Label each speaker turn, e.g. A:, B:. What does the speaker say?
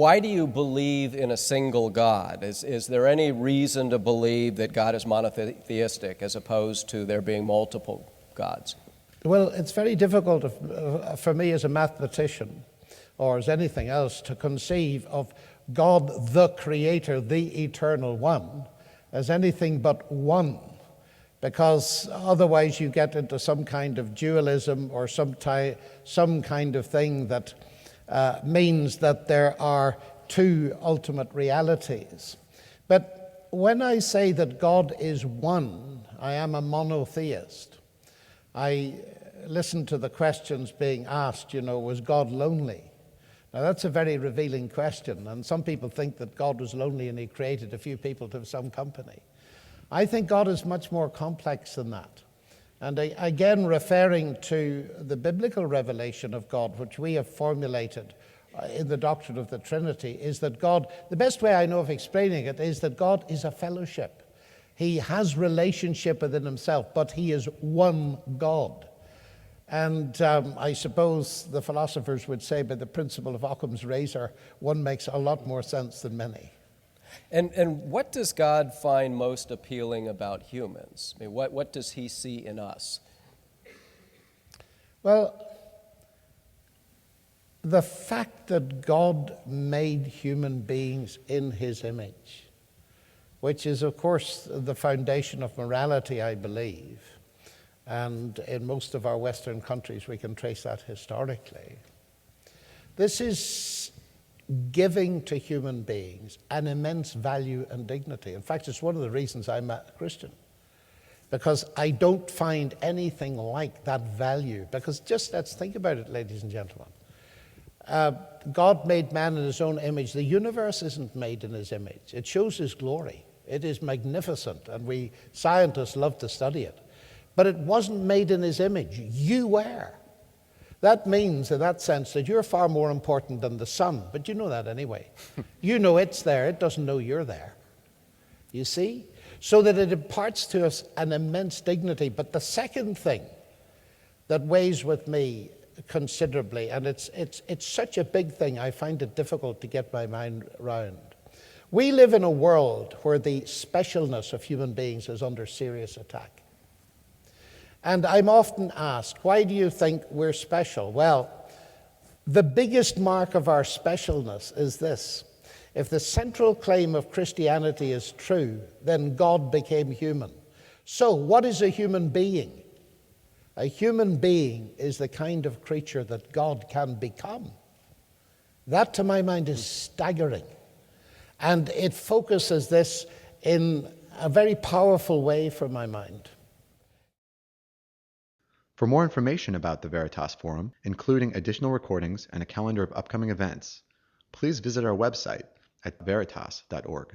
A: Why do you believe in a single God? Is there any reason to believe that God is monotheistic as opposed to there being multiple gods?
B: Well, it's very difficult for me as a mathematician or as anything else to conceive of God the Creator, the Eternal One, as anything but one, because otherwise you get into some kind of dualism or some kind of thing that means that there are two ultimate realities. But when I say that God is one, I am a monotheist. I listen to the questions being asked, was God lonely? Now that's a very revealing question, and some people think that God was lonely and he created a few people to have some company. I think God is much more complex than that. And again, referring to the biblical revelation of God, which we have formulated in the doctrine of the Trinity, is that God, the best way I know of explaining it is that God is a fellowship. He has relationship within himself, but he is one God. And I suppose the philosophers would say by the principle of Occam's razor, one makes a lot more sense than many.
A: And what does God find most appealing about humans? I mean, what does he see in us?
B: Well, the fact that God made human beings in his image, which is, of course, the foundation of morality, I believe, and in most of our Western countries we can trace that historically. This is giving to human beings an immense value and dignity. In fact, it's one of the reasons I'm a Christian, because I don't find anything like that value. Because just let's think about it, ladies and gentlemen. God made man in his own image. The universe isn't made in his image. It shows his glory. It is magnificent, and we scientists love to study it. But it wasn't made in his image. You were. That means, in that sense, that you're far more important than the sun. But you know that anyway. You know it's there. It doesn't know you're there. You see? So that it imparts to us an immense dignity. But the second thing that weighs with me considerably, and it's such a big thing, I find it difficult to get my mind around. We live in a world where the specialness of human beings is under serious attack. And I'm often asked, why do you think we're special? Well, the biggest mark of our specialness is this. If the central claim of Christianity is true, then God became human. So, what is a human being? A human being is the kind of creature that God can become. That, to my mind, is staggering. And it focuses this in a very powerful way for my mind.
C: For more information about the Veritas Forum, including additional recordings and a calendar of upcoming events, please visit our website at veritas.org.